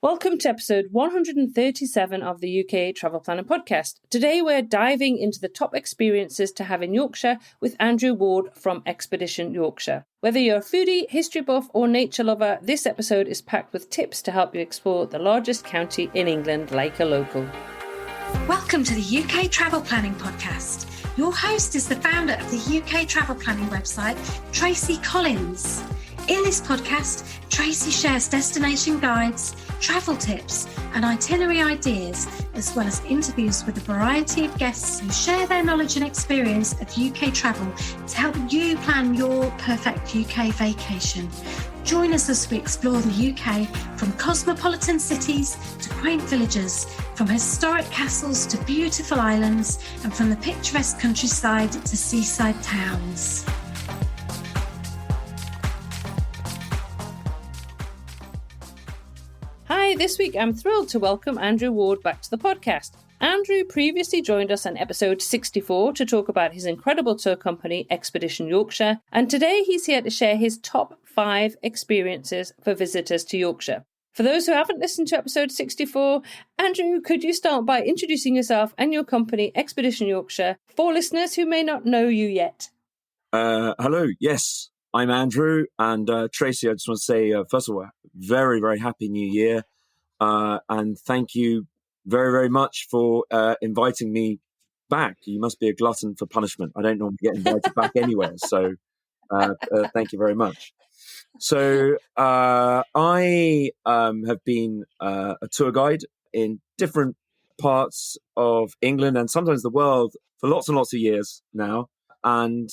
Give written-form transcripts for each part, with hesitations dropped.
Welcome to episode 137 of the UK Travel Planning Podcast. Today we're diving into the top experiences to have in Yorkshire with Andrew Ward from Expedition Yorkshire. Whether you're a foodie, history buff or nature lover, this episode is packed with tips to help you explore the largest county in England like a local. Welcome to the UK Travel Planning Podcast. Your host is the founder of the UK Travel Planning website, Tracy Collins. In this podcast, Tracy shares destination guides, travel tips and itinerary ideas, as well as interviews with a variety of guests who share their knowledge and experience of UK travel to help you plan your perfect UK vacation. Join us as we explore the UK from cosmopolitan cities to quaint villages, from historic castles to beautiful islands, and from the picturesque countryside to seaside towns. Hi, this week I'm thrilled to welcome Andrew Ward back to the podcast. Andrew previously joined us on episode 64 to talk about his incredible tour company, Expedition Yorkshire, and today he's here to share his top 5 experiences for visitors to Yorkshire. For those who haven't listened to episode 64, Andrew, could you start by introducing yourself and your company, Expedition Yorkshire, for listeners who may not know you yet? Hello, yes. I'm Andrew, and Tracy, I just want to say, first of all, very, very happy New Year, and thank you very, very much for inviting me back. You must be a glutton for punishment. I don't normally get invited back anywhere, so thank you very much. So I have been a tour guide in different parts of England and sometimes the world for lots and lots of years now, and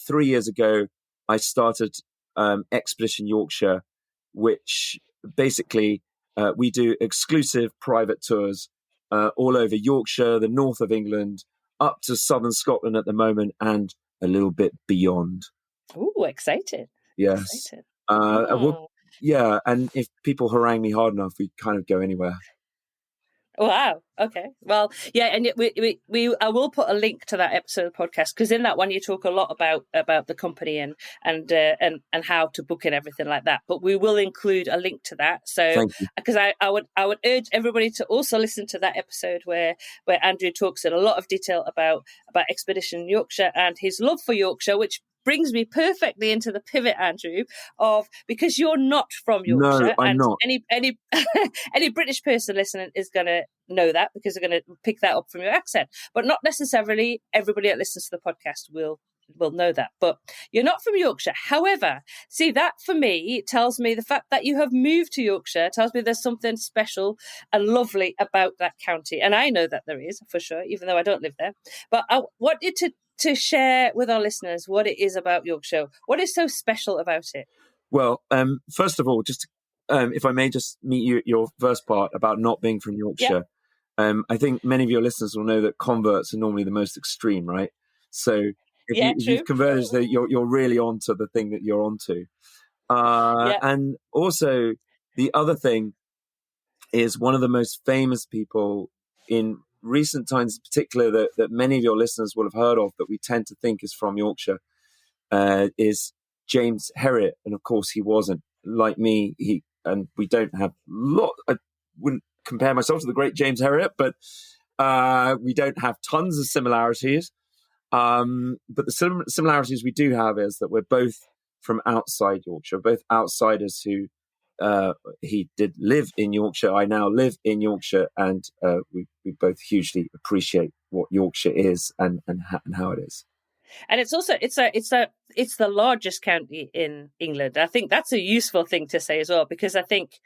3 years ago, I started Expedition Yorkshire, which basically we do exclusive private tours all over Yorkshire, the north of England, up to southern Scotland at the moment, and a little bit beyond. Ooh, excited. Yes. Excited. Yeah, and if people harangue me hard enough, we kind of go anywhere. Wow. Okay. Well, yeah, and I will put a link to that episode of the podcast, because in that one you talk a lot about the company and how to book and everything like that. But we will include a link to that. So because I would urge everybody to also listen to that episode where Andrew talks in a lot of detail about Expedition Yorkshire and his love for Yorkshire, which brings me perfectly into the pivot, Andrew, of because you're not from Yorkshire. No, I'm and not. Any British person listening is going to know that, because they're going to pick that up from your accent. But not necessarily everybody that listens to the podcast will know that. But you're not from Yorkshire. However, see, that for me tells me the fact that you have moved to Yorkshire tells me there's something special and lovely about that county. And I know that there is, for sure, even though I don't live there. But I wanted to share with our listeners what it is about Yorkshire. What is so special about it? Well, first of all, just if I may just meet you, your first part about not being from Yorkshire. Yep. I think many of your listeners will know that converts are normally the most extreme, right? So if you've converted, that you're really onto the thing that you're onto. And also, the other thing is one of the most famous people in recent times in particular that many of your listeners will have heard of, that we tend to think is from Yorkshire, is James Herriot. And of course he wasn't. Like me, and we don't have I wouldn't compare myself to the great James Herriot, but we don't have tons of similarities. But the similarities we do have is that we're both from outside Yorkshire, both outsiders who he did live in Yorkshire. I now live in Yorkshire, and we both hugely appreciate what Yorkshire is and how it is. And it's also it's the largest county in England. I think that's a useful thing to say as well, because I think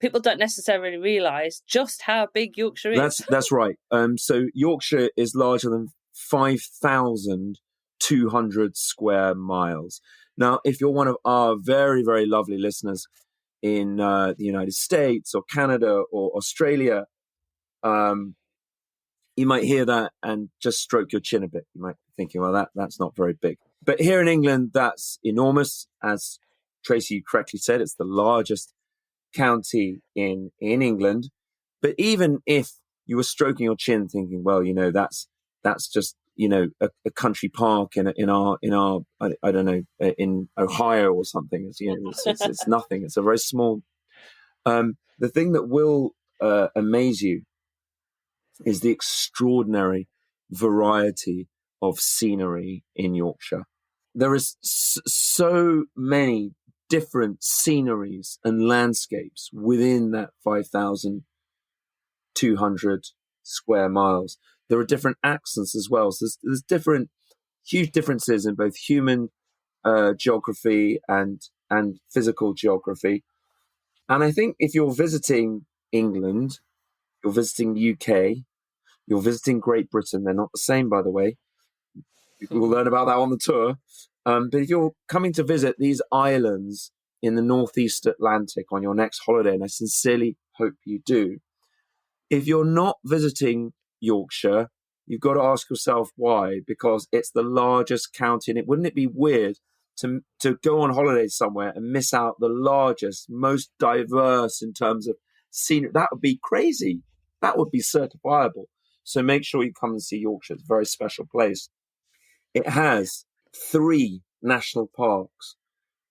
people don't necessarily realise just how big Yorkshire is. That's right. So Yorkshire is larger than 5,200 square miles. Now, if you're one of our very, very lovely listeners in the United States or Canada or Australia, you might hear that and just stroke your chin a bit. You might be thinking, well, that's not very big. But here in England, that's enormous. As Tracy correctly said, it's the largest county in England. But even if you were stroking your chin thinking, well, that's just, a country park in our I don't know, in Ohio or something. It's nothing. It's a very small The thing that will amaze you is the extraordinary variety of scenery in Yorkshire. There is so many different sceneries and landscapes within that 5,200 square miles. There are different accents as well. So there's different, huge differences in both human geography and physical geography. And I think if you're visiting England, you're visiting the UK, you're visiting Great Britain, they're not the same, by the way. We'll learn about that on the tour. But if you're coming to visit these islands in the Northeast Atlantic on your next holiday, and I sincerely hope you do, if you're not visiting Yorkshire, you've got to ask yourself why, because it's the largest county. And wouldn't it be weird to go on holiday somewhere and miss out the largest, most diverse in terms of scenery? That would be crazy. That would be certifiable. So make sure you come and see Yorkshire. It's a very special place. It has 3 national parks.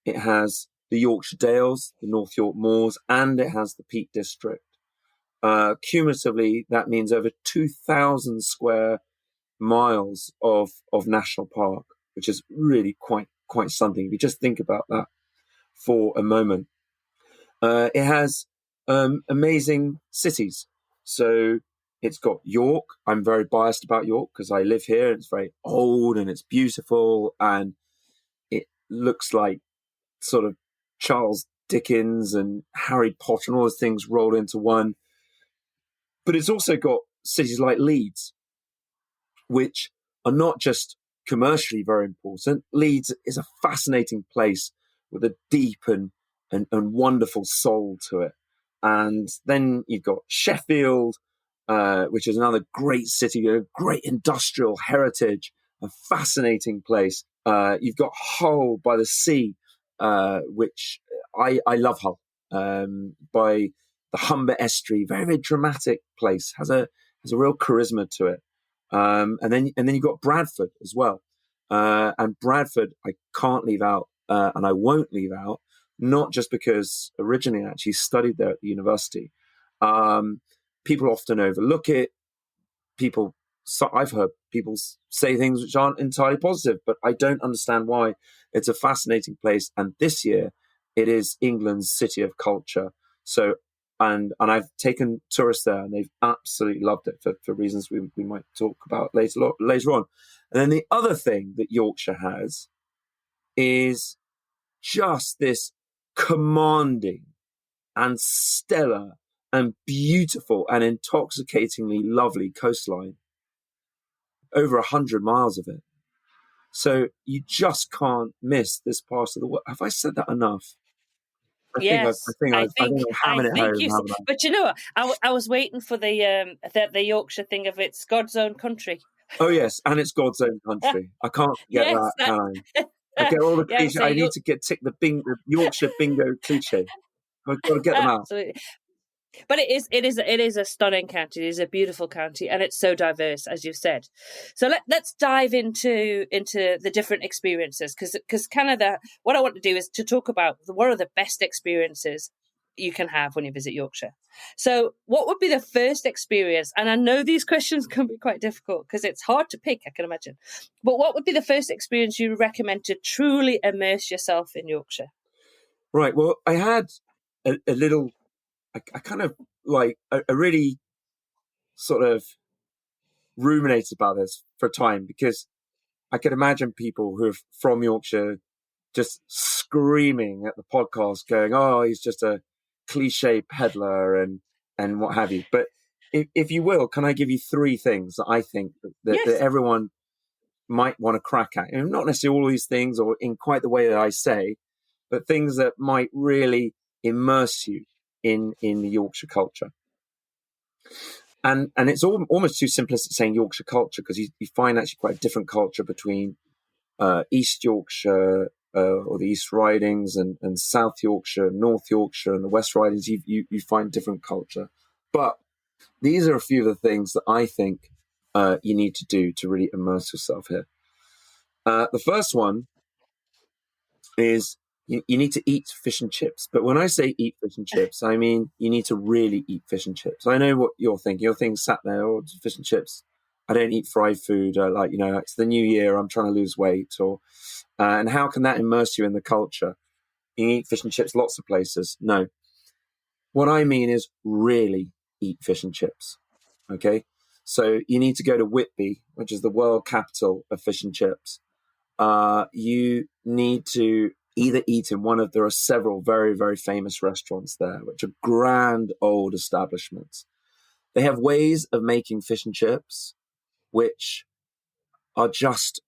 It has the Yorkshire Dales, the North York Moors, and it has the Peak District. Cumulatively, that means over 2,000 square miles of national park, which is really quite something. If you just think about that for a moment. It has amazing cities. So it's got York. I'm very biased about York because I live here. It's very old and it's beautiful and it looks like sort of Charles Dickens and Harry Potter and all those things rolled into one. But it's also got cities like Leeds, which are not just commercially very important. Leeds is a fascinating place with a deep and wonderful soul to it. And then you've got Sheffield, which is another great city, a great industrial heritage, a fascinating place. You've got Hull by the sea, which I love Hull, by the Humber Estuary, very, very dramatic place, has a real charisma to it. And then you've got Bradford as well. And Bradford, I can't leave out, and I won't leave out, not just because originally I actually studied there at the university. People often overlook it. I've heard people say things which aren't entirely positive, but I don't understand why. It's a fascinating place. And this year, it is England's city of culture. So, and I've taken tourists there and they've absolutely loved it for reasons we might talk about later on. And then the other thing that Yorkshire has is just this commanding and stellar and beautiful and intoxicatingly lovely coastline. Over 100 miles of it. So you just can't miss this part of the world. Have I said that enough? Yes, I think I'm hamming it home. But you know what? I was waiting for the Yorkshire thing of it's God's own country. Oh yes, and it's God's own country. I can't forget that, can I? I get all the cliches. I need to tick the Yorkshire bingo cliche. I've got to get them out. Absolutely. But it is a stunning county. It is a beautiful county, and it's so diverse, as you've said. So let's dive into the different experiences, because kind of what I want to do is to talk about what are the best experiences you can have when you visit Yorkshire. So what would be the first experience? And I know these questions can be quite difficult because it's hard to pick, I can imagine. But what would be the first experience you recommend to truly immerse yourself in Yorkshire? Right. Well, I had a little. I kind of like I really sort of ruminated about this for a time because I could imagine people who are from Yorkshire just screaming at the podcast going, oh, he's just a cliche peddler and what have you. But if you will, can I give you 3 things that I think that everyone might want to crack at? And not necessarily all these things or in quite the way that I say, but things that might really immerse you in the Yorkshire culture. And it's almost too simplistic saying Yorkshire culture because you find actually quite a different culture between East Yorkshire or the East Ridings and South Yorkshire, North Yorkshire and the West Ridings. You find different culture. But these are a few of the things that I think you need to do to really immerse yourself here. The first one is You need to eat fish and chips. But when I say eat fish and chips, I mean you need to really eat fish and chips. I know what you're thinking. You're thinking sat there, oh, fish and chips. I don't eat fried food. Like, it's the new year. I'm trying to lose weight. And how can that immerse you in the culture? You eat fish and chips lots of places. No. What I mean is really eat fish and chips. Okay? So you need to go to Whitby, which is the world capital of fish and chips. You need to either eat in there are several very, very famous restaurants there, which are grand old establishments. They have ways of making fish and chips which are just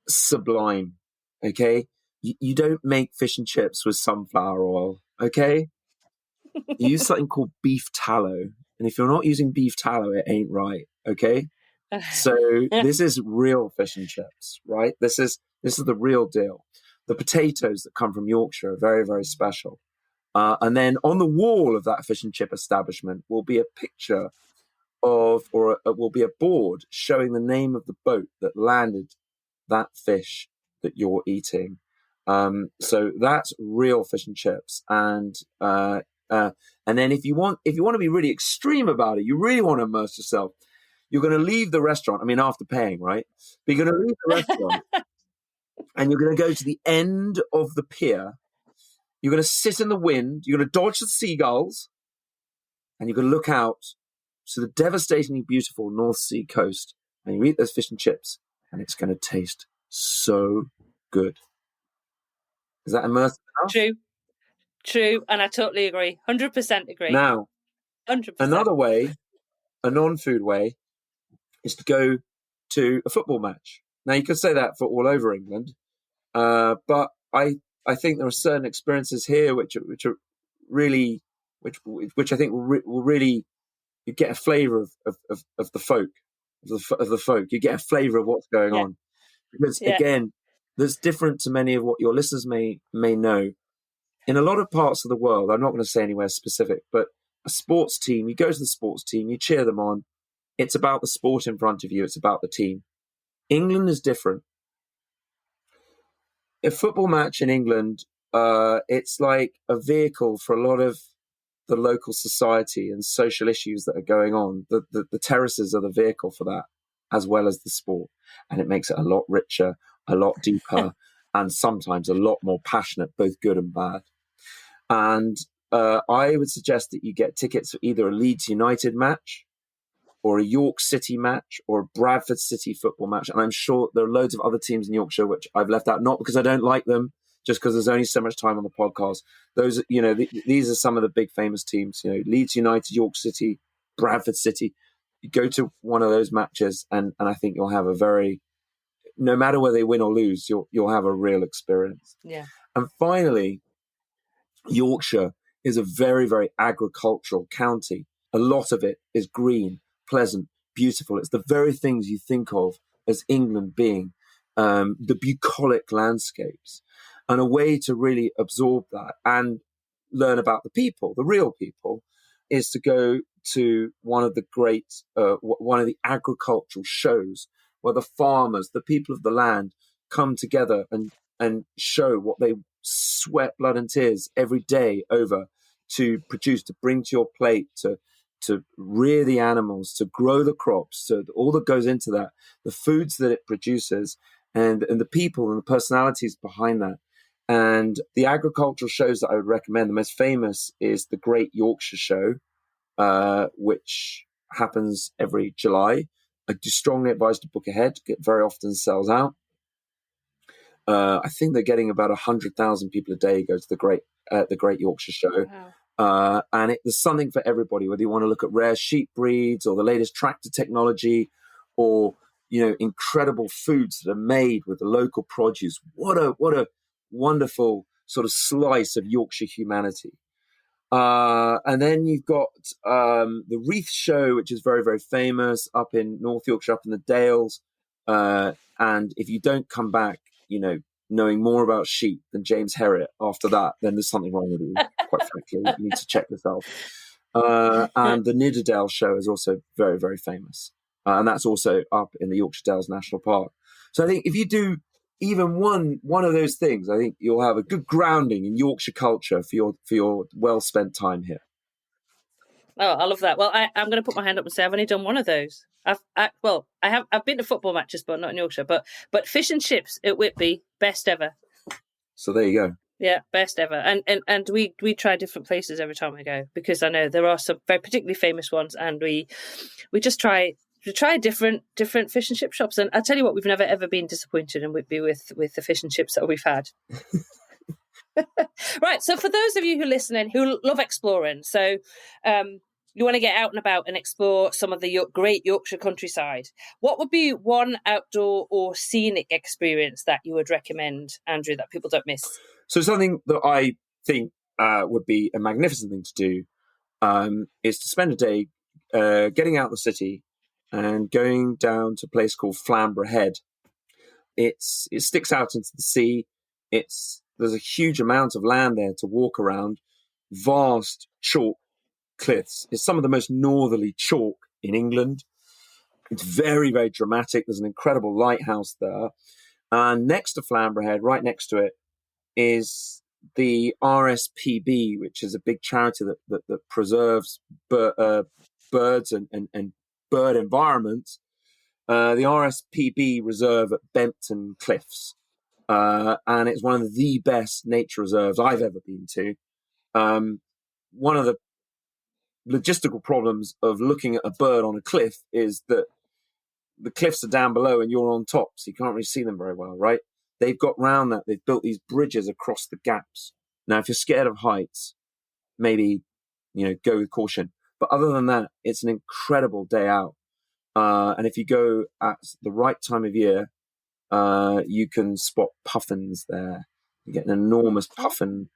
sublime. Okay? You don't make fish and chips with sunflower oil. Okay? You use something called beef tallow. And if you're not using beef tallow, it ain't right. Okay? So this is real fish and chips, right? This is the real deal. The potatoes that come from Yorkshire are very, very special. And then on the wall of that fish and chip establishment will be a picture will be a board showing the name of the boat that landed that fish that you're eating. So that's real fish and chips. And then if you want to be really extreme about it, you really want to immerse yourself, you're going to leave the restaurant. I mean, after paying, right? But you're going to leave the restaurant and you're going to go to the end of the pier. You're going to sit in the wind. You're going to dodge the seagulls. And you're going to look out to the devastatingly beautiful North Sea coast. And you eat those fish and chips. And it's going to taste so good. Is that immersive enough? True. And I totally agree. 100% agree. Now, 100%. Another way, a non-food way, is to go to a football match. Now, you could say that for all over England, but I think there are certain experiences here which are really, which I think will really, you get a flavour of the folk, of the folk. You get a flavour of what's going on, because again, that's different to many of what your listeners may know. In a lot of parts of the world, I'm not going to say anywhere specific, but a sports team, you go to the sports team, you cheer them on. It's about the sport in front of you. It's about the team. England is different. A football match in England, it's like a vehicle for a lot of the local society and social issues that are going on. The terraces are the vehicle for that, as well as the sport. And it makes it a lot richer, a lot deeper, and sometimes a lot more passionate, both good and bad. And I would suggest that you get tickets for either a Leeds United match, or a York City match, or a Bradford City football match. And I'm sure there are loads of other teams in Yorkshire which I've left out, not because I don't like them, just because there's only so much time on the podcast. Those, these are some of the big famous teams, Leeds United, York City, Bradford City. You go to one of those matches and I think you'll have no matter whether they win or lose, you'll have a real experience. Yeah. And finally, Yorkshire is a very, very agricultural county. A lot of it is green, pleasant, beautiful. It's the very things you think of as England being the bucolic landscapes. And a way to really absorb that and learn about the people, the real people, is to go to one of the agricultural shows where the farmers, the people of the land, come together and show what they sweat blood and tears every day over to produce, to bring to your plate, to rear the animals, to grow the crops, so all that goes into that, the foods that it produces, and the people and the personalities behind that. And the agricultural shows that I would recommend, the most famous is the Great Yorkshire Show, which happens every July. I do strongly advise to book ahead. It very often sells out. I think they're getting about 100,000 people a day go to the Great Yorkshire Show. Wow. And there's something for everybody, whether you want to look at rare sheep breeds or the latest tractor technology, or incredible foods that are made with the local produce. What a wonderful sort of slice of Yorkshire humanity. And then you've got the Wreath Show, which is very, very famous up in North Yorkshire, up in the Dales. And if you don't come back, knowing more about sheep than James Herriot after that, then there's something wrong with you, quite frankly. You need to check yourself. And the Nidderdale Show is also very, very famous. And that's also up in the Yorkshire Dales National Park. So I think if you do even one of those things, I think you'll have a good grounding in Yorkshire culture for your well spent time here. Oh, I love that. Well, I'm going to put my hand up and say I've only done one of those. I've been to football matches, but not in Yorkshire. But fish and chips at Whitby, best ever. So there you go. Yeah, best ever. And we try different places every time we go, because I know there are some very particularly famous ones, and we just try different fish and chip shops. And I tell you what, we've never ever been disappointed in Whitby with the fish and chips that we've had. Right. So for those of you who are listening who love exploring, so you want to get out and about and explore some of the great Yorkshire countryside, what would be one outdoor or scenic experience that you would recommend, Andrew, that people don't miss? So something that I think would be a magnificent thing to do is to spend a day getting out of the city and going down to a place called Flamborough Head. It sticks out into the sea. There's a huge amount of land there to walk around, vast chalk cliffs. It's some of the most northerly chalk in England. It's very, very dramatic. There's an incredible lighthouse there. And next to Flamborough Head, right next to it, is the RSPB, which is a big charity that preserves birds and bird environments. The RSPB Reserve at Bempton Cliffs. And it's one of the best nature reserves I've ever been to. One of the logistical problems of looking at a bird on a cliff is that the cliffs are down below and you're on top, so you can't really see them very well, right? They've got round that. They've built these bridges across the gaps. Now, if you're scared of heights, maybe, go with caution. But other than that, it's an incredible day out. And if you go at the right time of year, you can spot puffins there. You get an enormous puffin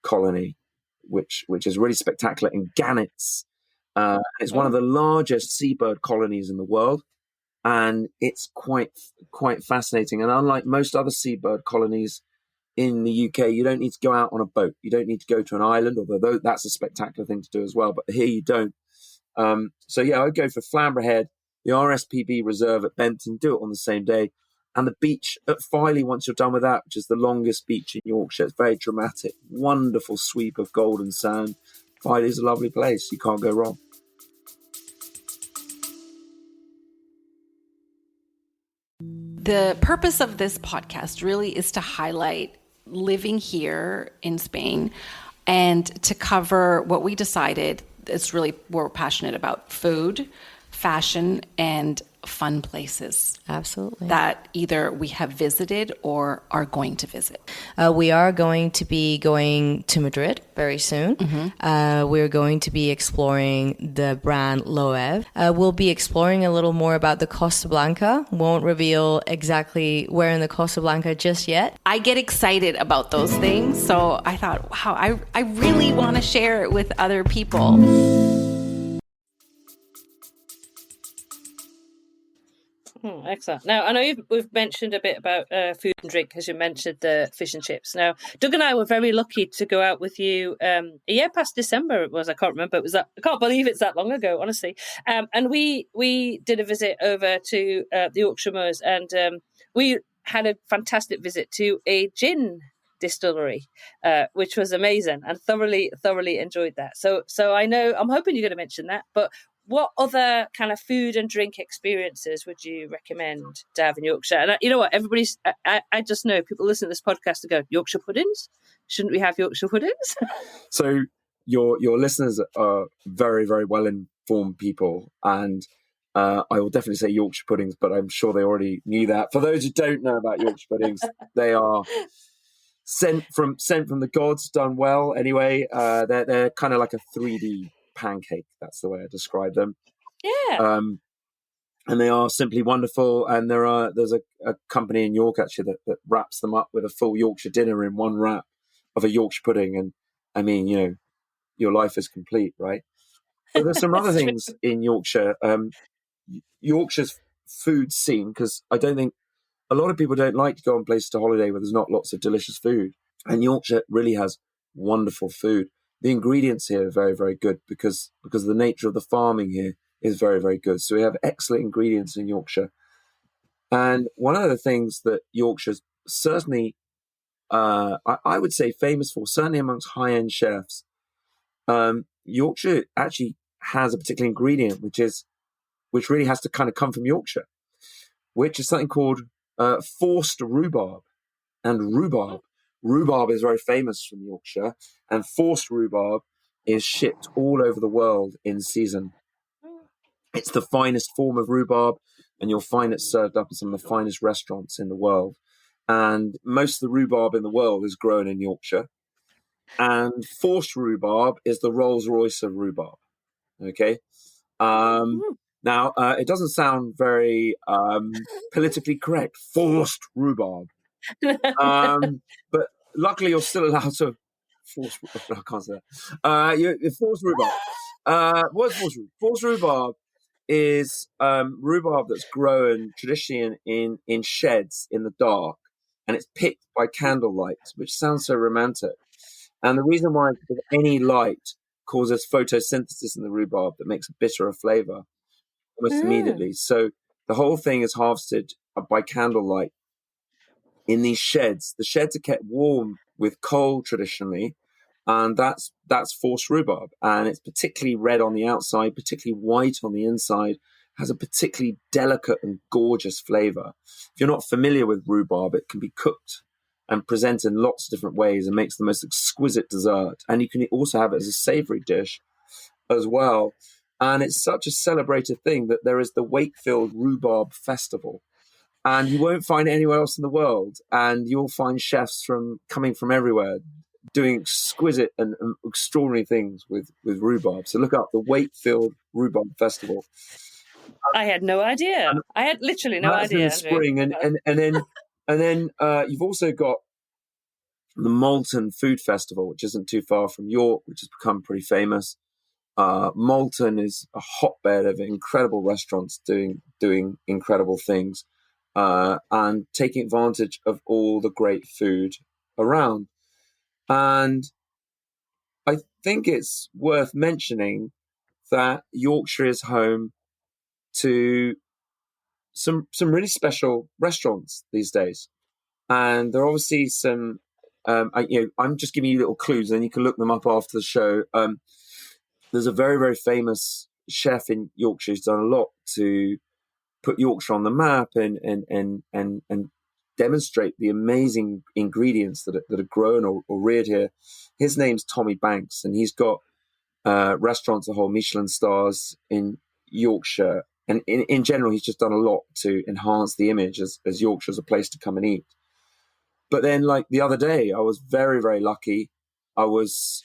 colony, which is really spectacular, and gannets. It's one of the largest seabird colonies in the world, and it's quite fascinating. And unlike most other seabird colonies in the UK, you don't need to go out on a boat. You don't need to go to an island, although that's a spectacular thing to do as well. But here you don't. So yeah, I'd go for Flamborough Head, the RSPB Reserve at Bempton, do it on the same day. And the beach at Filey, once you're done with that, which is the longest beach in Yorkshire. It's very dramatic, wonderful sweep of golden sand. Filey's a lovely place. You can't go wrong. The purpose of this podcast really is to highlight living here in Spain and to cover what we decided is really what we're passionate about: food, fashion, and fun places. Absolutely. That either we have visited or are going to visit. We are going to be going to Madrid very soon. Mm-hmm. We're going to be exploring the brand Loewe. We'll be exploring a little more about the Costa Blanca. Won't reveal exactly where in the Costa Blanca just yet. I get excited about those things. So I thought, wow, I really want to share it with other people. Excellent. Now, I know we've mentioned a bit about food and drink, as you mentioned the fish and chips. Now, Doug and I were very lucky to go out with you a year past December. It was, I can't remember. I can't believe it's that long ago, honestly. And we did a visit over to the Yorkshire Moors, and we had a fantastic visit to a gin distillery, which was amazing, and thoroughly enjoyed that. So I know, I'm hoping you're going to mention that, but what other kind of food and drink experiences would you recommend to have in Yorkshire? And you know what, I just know people listen to this podcast and go, Yorkshire puddings? Shouldn't we have Yorkshire puddings? So your listeners are very, very well informed people, and I will definitely say Yorkshire puddings, but I'm sure they already knew that. For those who don't know about Yorkshire puddings, they are sent from the gods, done well. Anyway, they're kind of like a 3D pancake. That's the way I describe them. Yeah. And they are simply wonderful. And there's a company in York actually that wraps them up with a full Yorkshire dinner in one wrap of a Yorkshire pudding. And I mean, your life is complete, right? But there's some other things in Yorkshire. Yorkshire's food scene, because I don't think a lot of people don't like to go on places to holiday where there's not lots of delicious food. And Yorkshire really has wonderful food. The ingredients here are very, very good because the nature of the farming here is very, very good. So we have excellent ingredients in Yorkshire. And one of the things that Yorkshire's certainly, I would say famous for, certainly amongst high-end chefs. Yorkshire actually has a particular ingredient, which really has to kind of come from Yorkshire, which is something called forced rhubarb. And rhubarb is very famous from Yorkshire, and forced rhubarb is shipped all over the world in season. It's the finest form of rhubarb, and you'll find it served up in some of the finest restaurants in the world. And most of the rhubarb in the world is grown in Yorkshire. And forced rhubarb is the Rolls Royce of rhubarb. Okay. Now, it doesn't sound very politically correct, forced rhubarb. But luckily, you're still allowed to force. I can't say that. Forced rhubarb. What's forced rhubarb? Forced rhubarb is rhubarb that's grown traditionally in sheds in the dark, and it's picked by candlelight, which sounds so romantic. And the reason why is because any light causes photosynthesis in the rhubarb that makes a bitterer flavor almost immediately. So the whole thing is harvested by candlelight in these sheds. The sheds are kept warm with coal traditionally, and that's forced rhubarb. And it's particularly red on the outside, particularly white on the inside, has a particularly delicate and gorgeous flavor. If you're not familiar with rhubarb, it can be cooked and presented in lots of different ways and makes the most exquisite dessert. And you can also have it as a savory dish as well. And it's such a celebrated thing that there is the Wakefield Rhubarb Festival. And you won't find it anywhere else in the world. And you'll find chefs coming from everywhere doing exquisite and extraordinary things with rhubarb. So look up the Wakefield Rhubarb Festival. I had no idea. I had literally no idea. In the spring, and then you've also got the Malton Food Festival, which isn't too far from York, which has become pretty famous. Malton is a hotbed of incredible restaurants doing incredible things and taking advantage of all the great food around. And I think it's worth mentioning that Yorkshire is home to some really special restaurants these days. And there are obviously some, I'm just giving you little clues, and then you can look them up after the show. There's a very, very famous chef in Yorkshire who's done a lot to put Yorkshire on the map and demonstrate the amazing ingredients that are grown or reared here. His name's Tommy Banks, and he's got restaurants that hold Michelin stars in Yorkshire. And in general, he's just done a lot to enhance the image as Yorkshire as a place to come and eat. But then, like the other day, I was very, very lucky. I was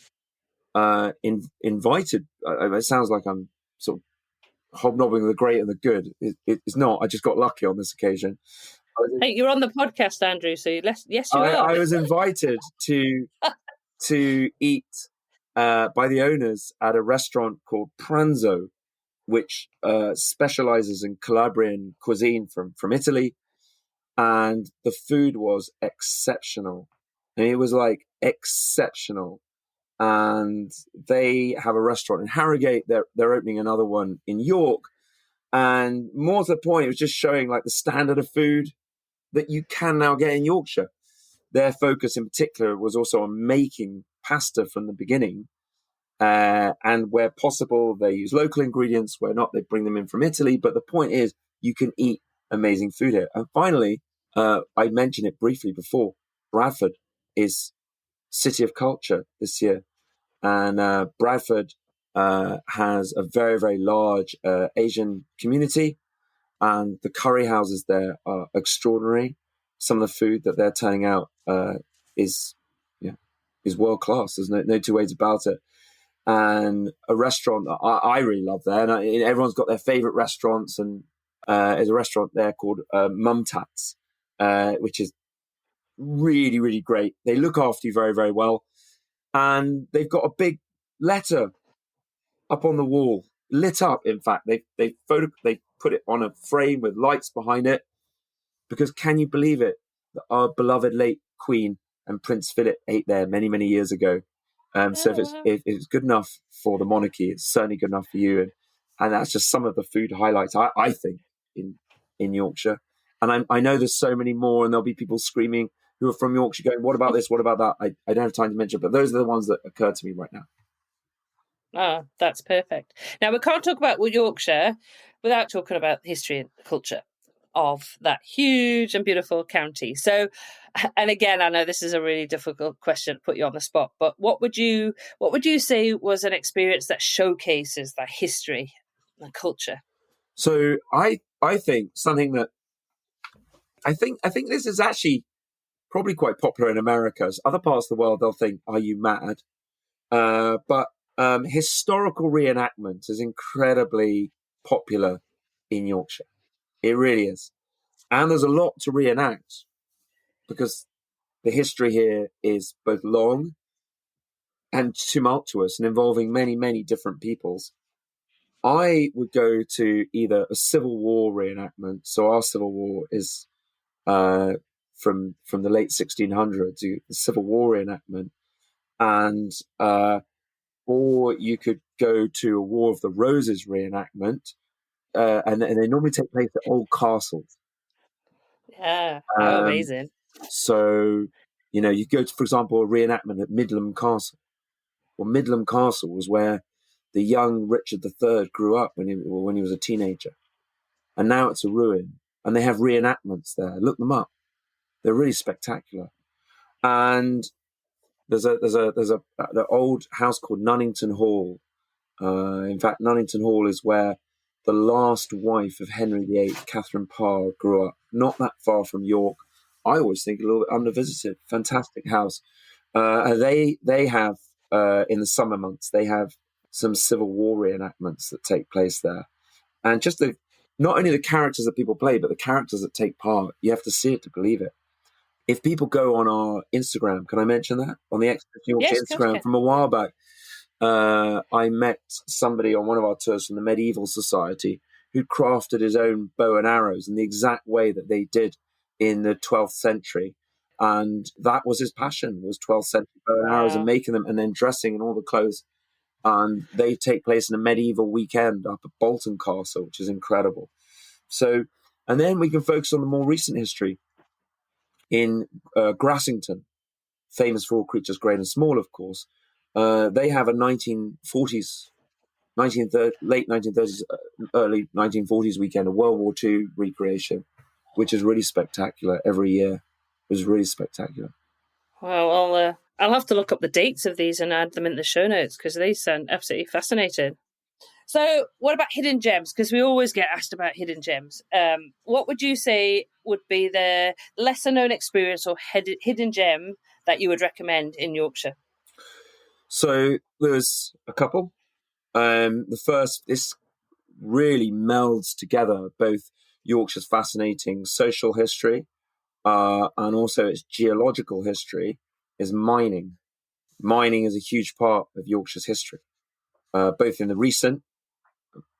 invited. It sounds like I'm sort of hobnobbing the great and the good. It's not. I just got lucky on this occasion. Hey, you're on the podcast, Andrew. So yes, you are. I was invited to eat by the owners at a restaurant called Pranzo, which specializes in Calabrian cuisine from Italy. And the food was exceptional. I mean, it was like exceptional. And they have a restaurant in Harrogate. They're opening another one in York. And more to the point, it was just showing like the standard of food that you can now get in Yorkshire. Their focus in particular was also on making pasta from the beginning. And where possible, they use local ingredients. Where not, they bring them in from Italy. But the point is, you can eat amazing food here. And finally, I mentioned it briefly before, Bradford is City of Culture this year. And Bradford has a very, very large Asian community. And the curry houses there are extraordinary. Some of the food that they're turning out is world class. There's no two ways about it. And a restaurant that I really love there, and everyone's got their favorite restaurants, and there's a restaurant there called Mum Tats, which is really, really great. They look after you very, very well. And they've got a big letter up on the wall, lit up, in fact. They put it on a frame with lights behind it, because can you believe it, that our beloved late Queen and Prince Philip ate there many, many years ago. So if it's good enough for the monarchy, it's certainly good enough for you. And that's just some of the food highlights, I think, in Yorkshire. And I know there's so many more, and there'll be people screaming who are from Yorkshire going, what about this? What about that? I don't have time to mention, but those are the ones that occur to me right now. Oh, that's perfect. Now, we can't talk about Yorkshire without talking about the history and culture of that huge and beautiful county. So, and again, I know this is a really difficult question to put you on the spot, but what would you say was an experience that showcases that history and culture? So I think something that I think this is actually probably quite popular in America. Other parts of the world, they'll think, "Are you mad?" But historical reenactment is incredibly popular in Yorkshire. It really is, and there's a lot to reenact because the history here is both long and tumultuous and involving many, many different peoples. I would go to either a Civil War reenactment. So our Civil War is from the late 1600s, the Civil War reenactment, and or you could go to a War of the Roses reenactment, and they normally take place at old castles. Yeah, how amazing! So you go to, for example, a reenactment at Midland Castle. Well, Midland Castle was where the young Richard III grew up when he was a teenager, and now it's a ruin. And they have reenactments there. Look them up; they're really spectacular. And there's an old house called Nunnington Hall. In fact, Nunnington Hall is where the last wife of Henry VIII, Catherine Parr, grew up. Not that far from York. I always think a little bit undervisited. Fantastic house. They have in the summer months they have some Civil War reenactments that take place there, and just not only the characters that people play, but the characters that take part. You have to see it to believe it. If people go on our Instagram, can I mention that? On the Expedition Yorkshire Instagram from a while back, I met somebody on one of our tours from the Medieval Society who'd crafted his own bow and arrows in the exact way that they did in the 12th century. And that was his passion, was 12th century bow and arrows and making them and then dressing in all the clothes. And they take place in a medieval weekend up at Bolton Castle, which is incredible. So, and then we can focus on the more recent history. In Grassington, famous for all creatures great and small, of course, they have a late 1930s, early 1940s weekend, a World War II recreation, which is really spectacular every year. It was really spectacular. Well, I'll have to look up the dates of these and add them in the show notes because they sound absolutely fascinating. So what about hidden gems? Because we always get asked about hidden gems. What would you say would be the lesser known experience or hidden gem that you would recommend in Yorkshire? So there's a couple. The first, this really melds together both Yorkshire's fascinating social history and also its geological history, is mining. Mining is a huge part of Yorkshire's history, both in the recent.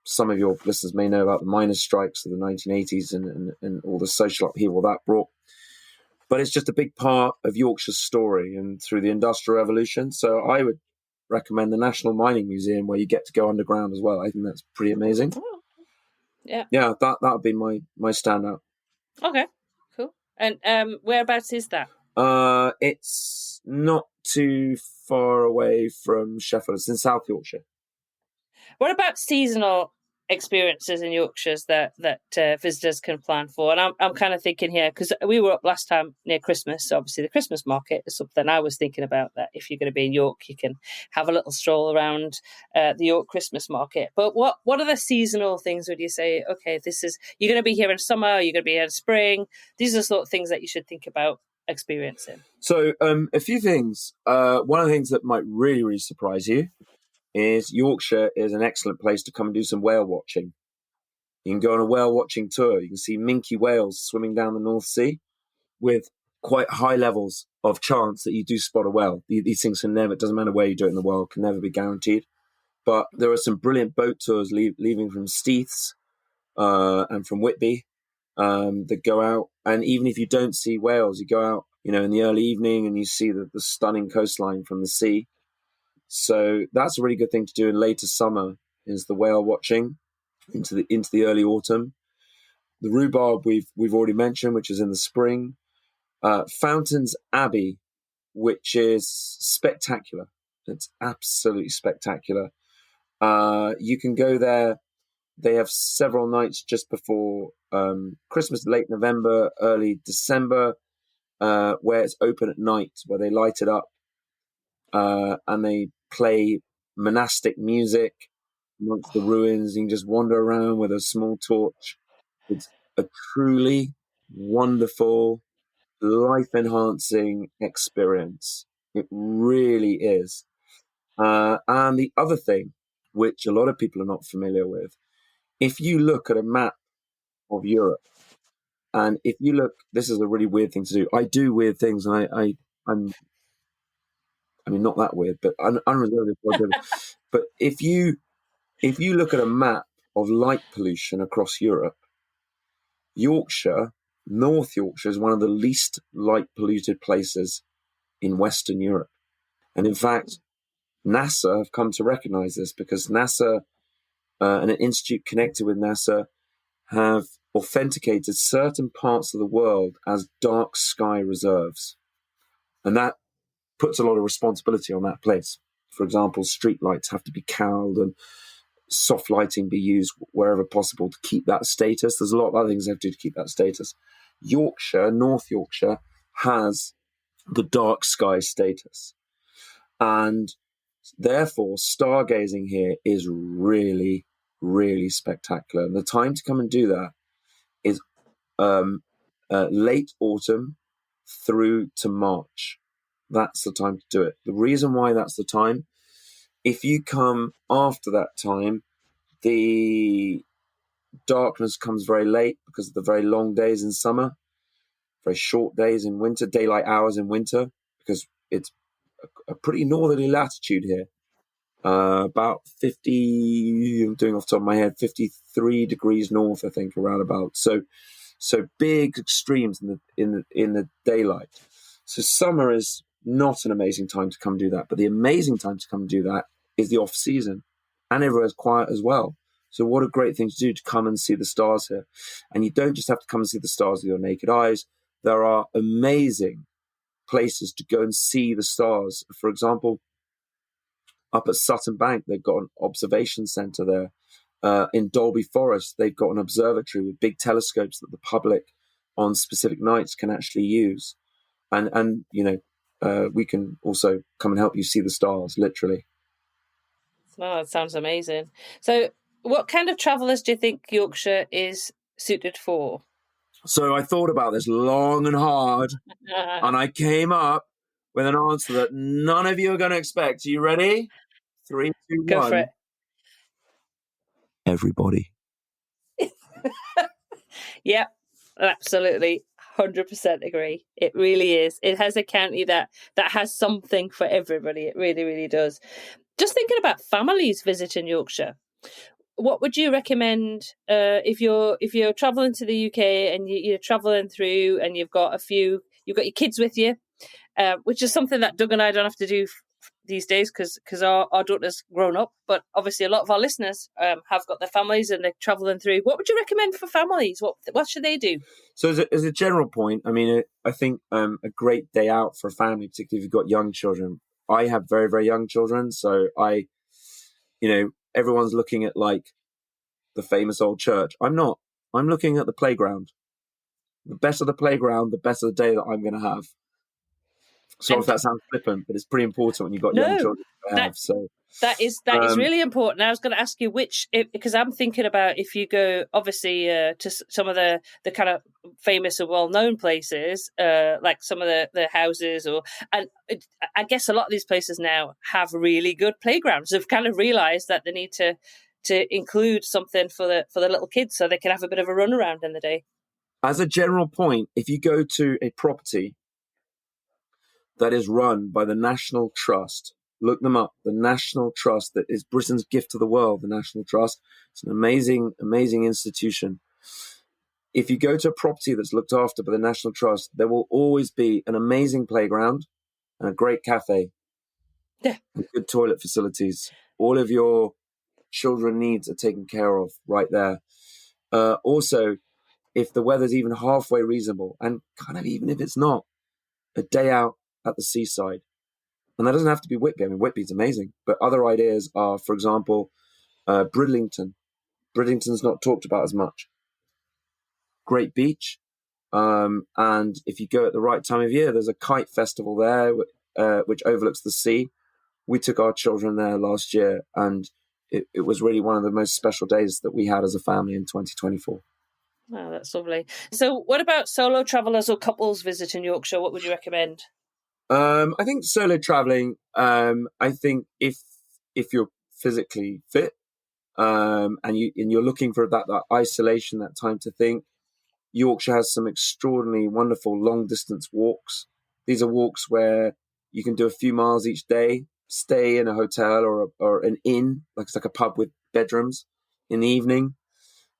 Some of your listeners may know about the miners' strikes of the 1980s and all the social upheaval that brought. But it's just a big part of Yorkshire's story and through the Industrial Revolution. So I would recommend the National Mining Museum, where you get to go underground as well. I think that's pretty amazing. Oh, yeah, that would be my standout. Okay, cool. And whereabouts is that? It's not too far away from Sheffield. It's in South Yorkshire. What about seasonal experiences in Yorkshire that visitors can plan for? And I'm kind of thinking here, because we were up last time near Christmas. So obviously the Christmas market is something I was thinking about, that if you're going to be in York, you can have a little stroll around the York Christmas market. But what are the seasonal things would you say, okay, you're going to be here in summer, you're going to be here in spring? These are the sort of things that you should think about experiencing. So a few things. One of the things that might really, really surprise you is Yorkshire is an excellent place to come and do some whale watching. You can go on a whale watching tour. You can see minke whales swimming down the North Sea with quite high levels of chance that you do spot a whale. These things can never, it doesn't matter where you do it in the world, can never be guaranteed. But there are some brilliant boat tours leaving from Steith's and from Whitby that go out. And even if you don't see whales, you go out, in the early evening and you see the stunning coastline from the sea. So that's a really good thing to do in later summer, is the whale watching into the early autumn. The rhubarb we've already mentioned, which is in the spring. Fountains Abbey, which is spectacular. It's absolutely spectacular. You can go there. They have several nights just before Christmas, late November, early December, where it's open at night, where they light it up and they play monastic music amongst the ruins. You can just wander around with a small torch. It's a truly wonderful, life-enhancing experience. It really is. And the other thing, which a lot of people are not familiar with, if you look at a map of Europe, and if you look, this is a really weird thing to do. I do weird things, and I'm not that weird, but unreserved. But if you look at a map of light pollution across Europe, Yorkshire, North Yorkshire, is one of the least light polluted places in Western Europe. And in fact, NASA have come to recognize this because NASA and an institute connected with NASA have authenticated certain parts of the world as dark sky reserves. And that puts a lot of responsibility on that place. For example, street lights have to be cowled and soft lighting be used wherever possible to keep that status. There's a lot of other things they have to do to keep that status. Yorkshire, North Yorkshire, has the dark sky status. And therefore, stargazing here is really, really spectacular. And the time to come and do that is late autumn through to March. That's the time to do it. The reason why that's the time, if you come after that time, the darkness comes very late because of the very long days in summer, very short days in winter, daylight hours in winter, because it's a pretty northerly latitude here. About 50, I'm doing off the top of my head, 53 degrees north, I think, around about. So big extremes in the daylight. So summer is not an amazing time to come do that, but the amazing time to come do that is the off season, and everywhere's quiet as well. So what a great thing to do to come and see the stars here. And you don't just have to come and see the stars with your naked eyes. There are amazing places to go and see the stars. For example, up at Sutton Bank, they've got an observation centre there. In Dolby Forest, they've got an observatory with big telescopes that the public on specific nights can actually use. And we can also come and help you see the stars, literally. Oh, that sounds amazing. So what kind of travellers do you think Yorkshire is suited for? So I thought about this long and hard, and I came up with an answer that none of you are going to expect. Are you ready? 3, 2, 1. Go for it. Everybody. Yep, absolutely. 100% agree. It really is. It has a county that has something for everybody. It really, really does. Just thinking about families visiting Yorkshire, what would you recommend if you're travelling to the UK and you're travelling through and you've got your kids with you, which is something that Doug and I don't have to do these days because our daughter's grown up, but obviously a lot of our listeners have got their families and they're travelling through. What would you recommend for families? What should they do? So as a general point, I mean, I think a great day out for a family, particularly if you've got young children. I have very, very young children, so everyone's looking at like the famous old church. I'm not. I'm looking at the playground. The better the playground, the better the day that I'm going to have. Sorry if that sounds flippant, but it's pretty important when you've got young children to have. So that is really important. I was going to ask you because I'm thinking about if you go obviously to some of the kind of famous and well-known places, like some of the houses, and I guess a lot of these places now have really good playgrounds. They've kind of realised that they need to include something for the little kids so they can have a bit of a run around in the day. As a general point, if you go to a property that is run by the National Trust, look them up. The National Trust, that is Britain's gift to the world, the National Trust. It's an amazing, amazing institution. If you go to a property that's looked after by the National Trust, there will always be an amazing playground and a great cafe. Yeah. And good toilet facilities. All of your children needs are taken care of right there. Also, if the weather's even halfway reasonable, and kind of even if it's not, a day out at the seaside. And that doesn't have to be Whitby. I mean, Whitby's amazing. But other ideas are, for example, Bridlington. Bridlington's not talked about as much. Great beach. And if you go at the right time of year, there's a kite festival there, which overlooks the sea. We took our children there last year, and it was really one of the most special days that we had as a family in 2024. Oh, that's lovely. So what about solo travellers or couples visiting Yorkshire? What would you recommend? I think solo traveling, I think if you're physically fit, and you're looking for that isolation, that time to think, Yorkshire has some extraordinarily wonderful long distance walks. These are walks where you can do a few miles each day, stay in a hotel or an inn, like it's like a pub with bedrooms in the evening.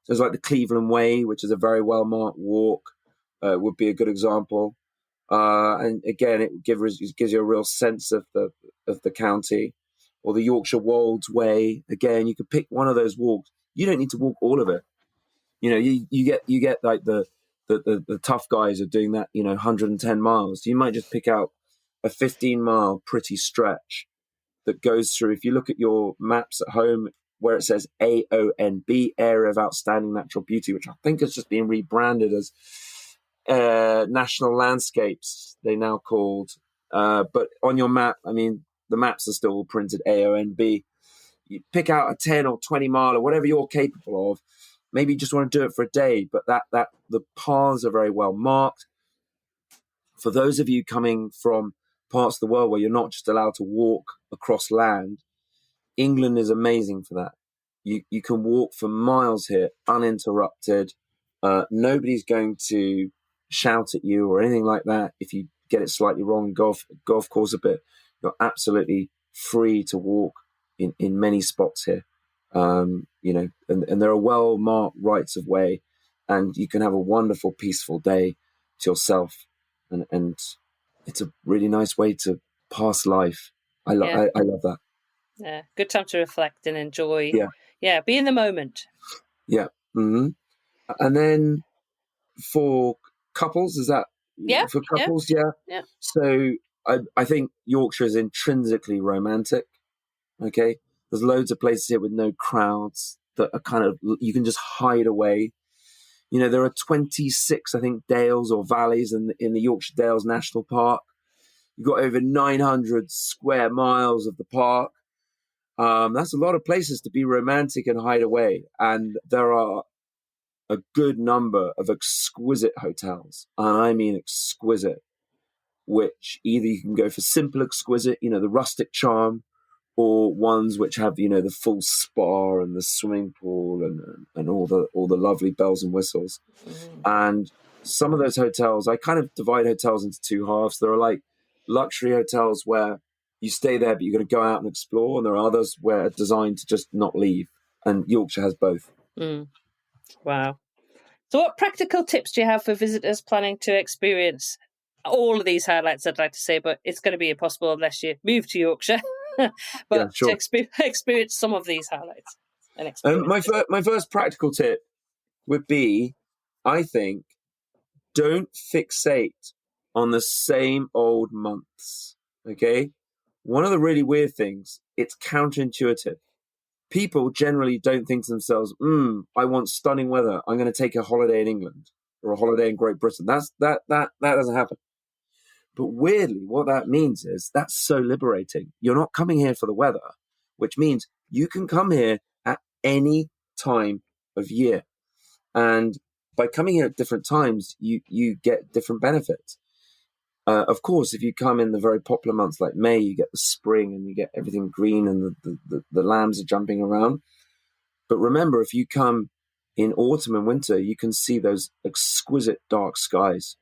There's like the Cleveland Way, which is a very well marked walk, would be a good example. And again, it gives you a real sense of the county. Or the Yorkshire Wolds Way. Again, you could pick one of those walks. You don't need to walk all of it. You know, you get like the tough guys are doing that, 110 miles. You might just pick out a 15-mile pretty stretch that goes through. If you look at your maps at home where it says AONB, Area of Outstanding Natural Beauty, which I think has just been rebranded as National Landscapes, they now called. But on your map, I mean, the maps are still all printed AONB. You pick out a 10 or 20 mile or whatever you're capable of. Maybe you just want to do it for a day, but that the paths are very well marked. For those of you coming from parts of the world where you're not just allowed to walk across land, England is amazing for that. You can walk for miles here uninterrupted. Nobody's going to shout at you or anything like that if you get it slightly wrong. Golf course a bit. You're absolutely free to walk in many spots here. And there are well marked rights of way, and you can have a wonderful, peaceful day to yourself, and it's a really nice way to pass life. I love that. Yeah, good time to reflect and enjoy. Yeah, be in the moment. Yeah, mm-hmm. And then for couples, is that for couples? Yeah. So I think Yorkshire is intrinsically romantic. Okay, there's loads of places here with no crowds that are kind of, you can just hide away. There are 26, I think, dales or valleys in the Yorkshire Dales National Park. You've got over 900 square miles of the park. That's a lot of places to be romantic and hide away. And there are a good number of exquisite hotels, and I mean exquisite, which either you can go for simple exquisite, the rustic charm, or ones which have, the full spa and the swimming pool and all the lovely bells and whistles. And some of those hotels, I kind of divide hotels into two halves. There are like luxury hotels where you stay there, but you're going to go out and explore. And there are others where are designed to just not leave. And Yorkshire has both. Wow. So what practical tips do you have for visitors planning to experience all of these highlights, I'd like to say, but it's going to be impossible unless you move to Yorkshire. But sure. to experience some of these highlights. My first practical tip would be, I think, don't fixate on the same old months. Okay? One of the really weird things, it's counterintuitive. People generally don't think to themselves, I want stunning weather. I'm going to take a holiday in England or a holiday in Great Britain. That doesn't happen. But weirdly, what that means is that's so liberating. You're not coming here for the weather, which means you can come here at any time of year. And by coming here at different times, you get different benefits. Of course, if you come in the very popular months like May, you get the spring and you get everything green and the lambs are jumping around. But remember, if you come in autumn and winter, you can see those exquisite dark skies.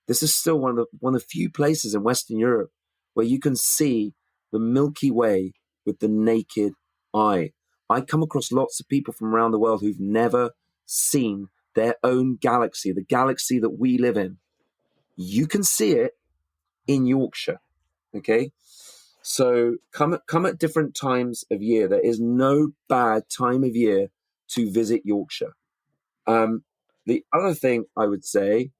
This is still one of the few places in Western Europe where you can see the Milky Way with the naked eye. I come across lots of people from around the world who've never seen their own galaxy, the galaxy that we live in. You can see it in Yorkshire, okay? So come at different times of year. There is no bad time of year to visit Yorkshire. The other thing I would say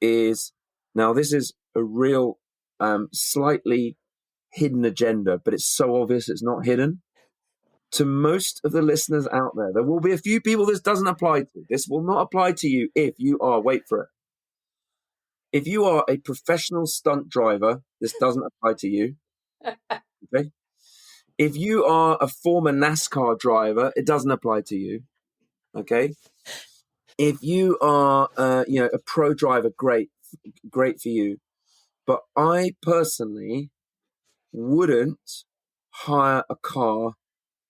is, now this is a real slightly hidden agenda, but it's so obvious it's not hidden. To most of the listeners out there, there will be a few people this doesn't apply to. This will not apply to you if you are, wait for it, if you are a professional stunt driver, this doesn't apply to you. Okay? If you are a former NASCAR driver, it doesn't apply to you. Okay? If you are, a pro driver, great for you. But I personally wouldn't hire a car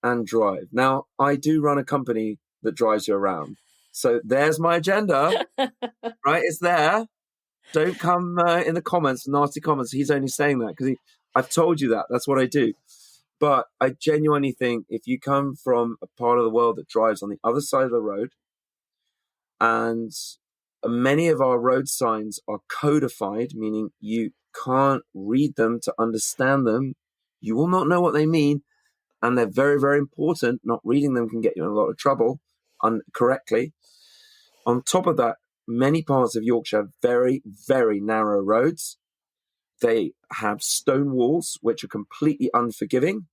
and drive. Now, I do run a company that drives you around. So there's my agenda, right? It's there. Don't come in the comments, nasty comments. He's only saying that because I've told you that. That's what I do. But I genuinely think if you come from a part of the world that drives on the other side of the road, and many of our road signs are codified, meaning you can't read them to understand them. You will not know what they mean. And they're very, very important. Not reading them can get you in a lot of trouble correctly. On top of that, many parts of Yorkshire have very, very narrow roads. They have stone walls, which are completely unforgiving.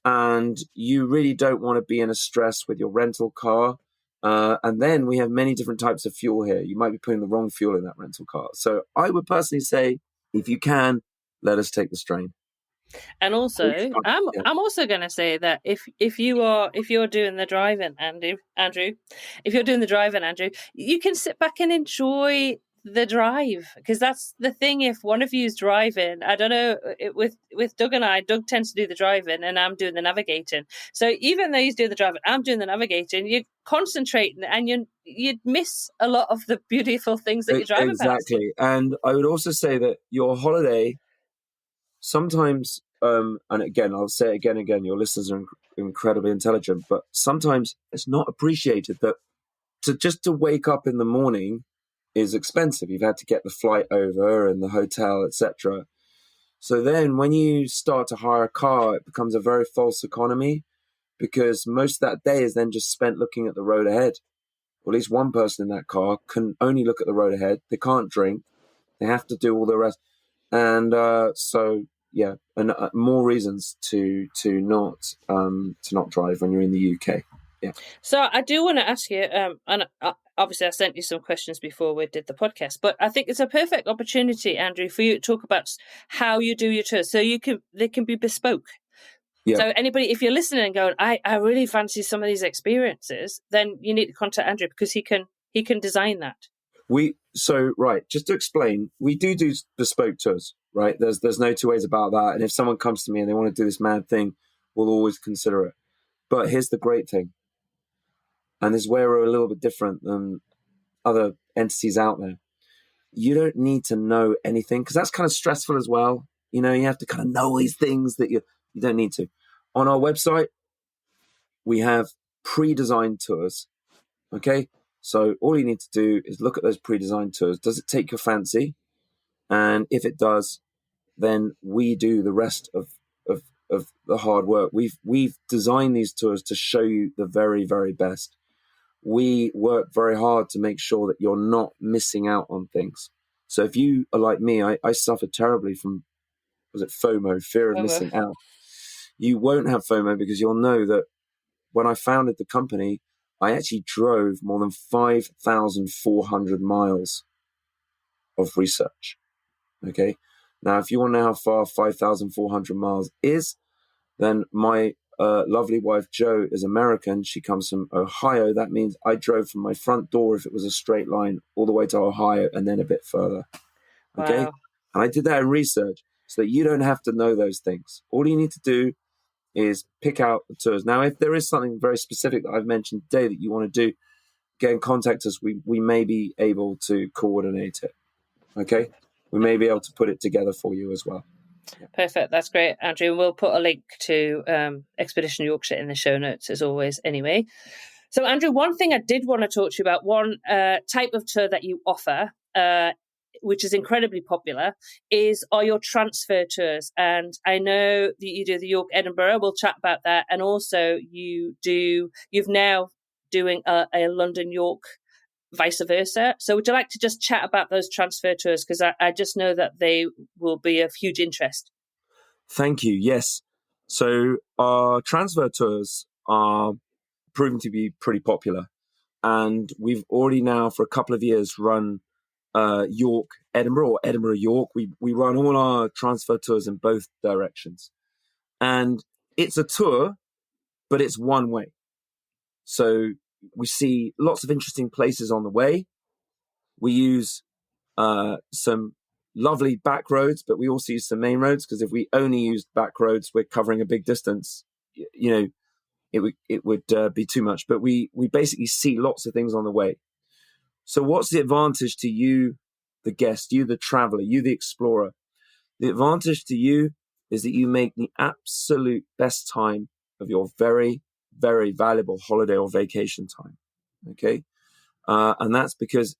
And you really don't want to be in a stress with your rental car. And then we have many different types of fuel here. You might be putting the wrong fuel in that rental car. So I would personally say, if you can, let us take the strain. And also, I'm also going to say that if you're doing the driving, Andrew, if you're doing the driving, Andrew, you can sit back and enjoy the drive, because that's the thing. If one of you is driving, I don't know, with Doug and I, Doug tends to do the driving and I'm doing the navigating. So even though he's doing the driving, I'm doing the navigating. You're concentrating and you'd miss a lot of the beautiful things that you're driving exactly. Past. And I would also say that your holiday sometimes, and again, I'll say it again, your listeners are incredibly intelligent, but sometimes it's not appreciated that to wake up in the morning is expensive. You've had to get the flight over and the hotel, etc. So then when you start to hire a car, it becomes a very false economy, because most of that day is then just spent looking at the road ahead. Or at least one person in that car can only look at the road ahead. They can't drink. They have to do all the rest. And yeah, and more reasons to not drive when you're in the UK. Yeah. So I do want to ask you, and obviously I sent you some questions before we did the podcast, but I think it's a perfect opportunity, Andrew, for you to talk about how you do your tours, so they can be bespoke. Yeah. So anybody, if you're listening and going, I really fancy some of these experiences, then you need to contact Andrew, because he can design that. Just to explain, we do bespoke tours, right? There's no two ways about that. And if someone comes to me and they want to do this mad thing, we'll always consider it. But here's the great thing, and this is where we're a little bit different than other entities out there. You don't need to know anything, because that's kind of stressful as well. You know, you have to kind of know all these things that you don't need to. On our website, we have pre-designed tours, okay? So all you need to do is look at those pre-designed tours. Does it take your fancy? And if it does, then we do the rest of the hard work. We've designed these tours to show you the very, very best. We work very hard to make sure that you're not missing out on things. So if you are like me, I suffered terribly from, was it FOMO, fear of missing out. You won't have FOMO, because you'll know that when I founded the company, I actually drove more than 5,400 miles of research. Okay. Now, if you want to know how far 5,400 miles is, then my lovely wife, Jo, is American. She comes from Ohio. That means I drove from my front door, if it was a straight line, all the way to Ohio and then a bit further. Okay. Wow. And I did that in research so that you don't have to know those things. All you need to do is pick out the tours. Now, if there is something very specific that I've mentioned today that you want to do, get in contact us. We may be able to coordinate it. Okay. We may be able to put it together for you as well. Yeah. Perfect. That's great, Andrew. We'll put a link to Expedition Yorkshire in the show notes, as always, anyway. So, Andrew, one thing I did want to talk to you about, one type of tour that you offer, which is incredibly popular, are your transfer tours. And I know that you do the York-Edinburgh. We'll chat about that. And also you've now doing a London-York vice versa. So would you like to just chat about those transfer tours? Because I just know that they will be of huge interest. Thank you. Yes. So our transfer tours are proven to be pretty popular. And we've already now for a couple of years run York, Edinburgh, or Edinburgh, York. We run all our transfer tours in both directions. And it's a tour, but it's one way. So we see lots of interesting places on the way. We use some lovely back roads, but we also use some main roads, because if we only used back roads, we're covering a big distance. It would be too much. But we basically see lots of things on the way. So what's the advantage to you, the guest, you, the traveler, you, the explorer? The advantage to you is that you make the absolute best time of your very, very valuable holiday or vacation time. Okay. And that's because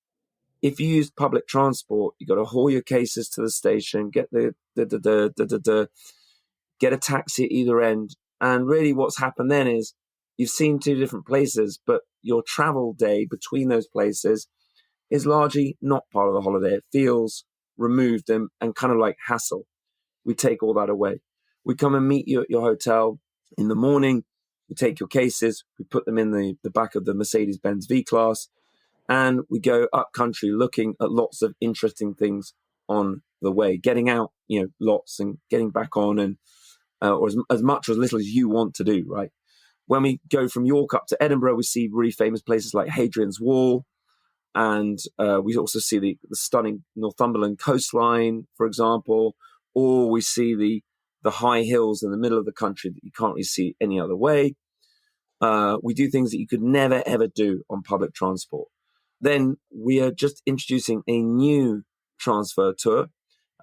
if you use public transport, you got to haul your cases to the station, get get a taxi at either end. And really what's happened then is you've seen two different places, but your travel day between those places is largely not part of the holiday. It feels removed and kind of like hassle. We take all that away. We come and meet you at your hotel in the morning. We take your cases. We put them in the back of the Mercedes-Benz V-Class. And we go up country looking at lots of interesting things on the way, getting out, lots, and getting back on, and or as much or as little as you want to do, right? When we go from York up to Edinburgh, we see really famous places like Hadrian's Wall. And we also see the stunning Northumberland coastline, for example, or we see the high hills in the middle of the country that you can't really see any other way. We do things that you could never, ever do on public transport. Then we are just introducing a new transfer tour,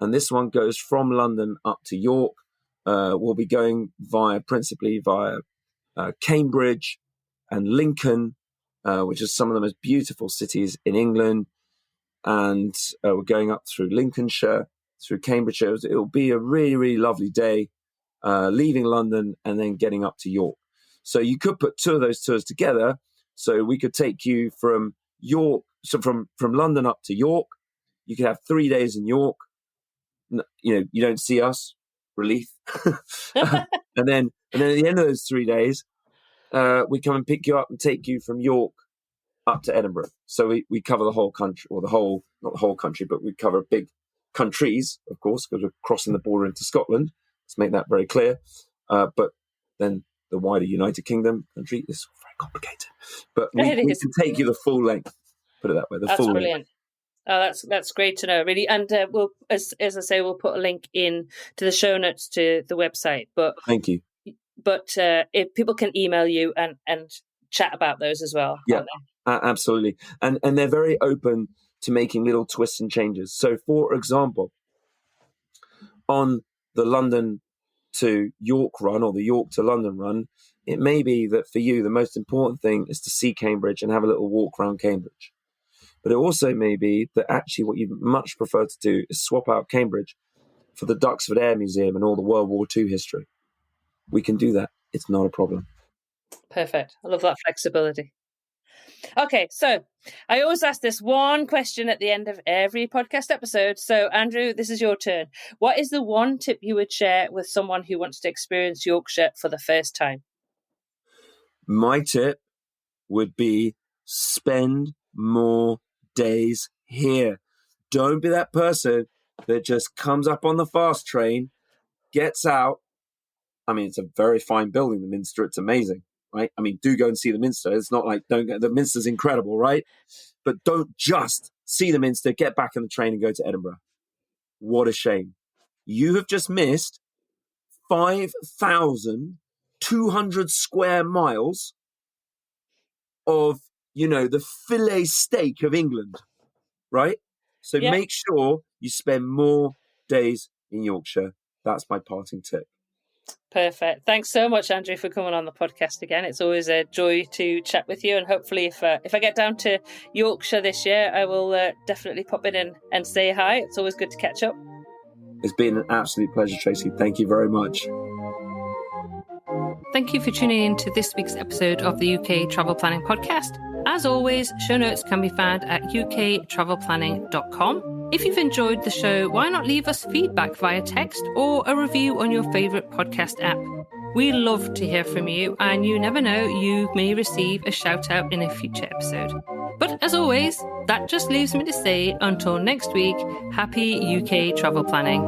and this one goes from London up to York. We'll be going principally via Cambridge and Lincoln, which is some of the most beautiful cities in England. And we're going up through Lincolnshire, through Cambridgeshire. It'll be a really, really lovely day, leaving London and then getting up to York. So you could put two of those tours together. So we could take you from York, so from London up to York. You could have 3 days in York. You don't see us, relief. and then at the end of those 3 days, we come and pick you up and take you from York up to Edinburgh. So we cover the whole country, or not the whole country, but we cover big countries, of course, because we're crossing the border into Scotland. Let's make that very clear. But then the wider United Kingdom country is very complicated. But we can take you the full length, put it that way. That's brilliant. Oh, that's great to know, really. And we'll, as I say, we'll put a link in to the show notes to the website. But thank you. But if people can email you and chat about those as well. Yeah, absolutely. And they're very open to making little twists and changes. So, for example, on the London to York run, or the York to London run, it may be that for you, the most important thing is to see Cambridge and have a little walk around Cambridge. But it also may be that actually what you'd much prefer to do is swap out Cambridge for the Duxford Air Museum and all the World War II history. We can do that. It's not a problem. Perfect. I love that flexibility. Okay, so I always ask this one question at the end of every podcast episode. So, Andrew, this is your turn. What is the one tip you would share with someone who wants to experience Yorkshire for the first time? My tip would be spend more days here. Don't be that person that just comes up on the fast train, gets out. I mean, it's a very fine building, the Minster. It's amazing, right? I mean, do go and see the Minster. It's not like the Minster's incredible, right? But don't just see the Minster, get back on the train and go to Edinburgh. What a shame. You have just missed 5,200 square miles of, the filet steak of England, right? So make sure you spend more days in Yorkshire. That's my parting tip. Perfect. Thanks so much, Andrew, for coming on the podcast again. It's always a joy to chat with you, and hopefully if I get down to Yorkshire this year, I will definitely pop in and say hi. It's always good to catch up. It's been an absolute pleasure, Tracy. Thank you very much. Thank you for tuning in to this week's episode of the UK Travel Planning Podcast. As always, show notes can be found at uktravelplanning.com. If you've enjoyed the show, why not leave us feedback via text or a review on your favourite podcast app? We love to hear from you, and you never know, you may receive a shout out in a future episode. But as always, that just leaves me to say, until next week, happy UK travel planning.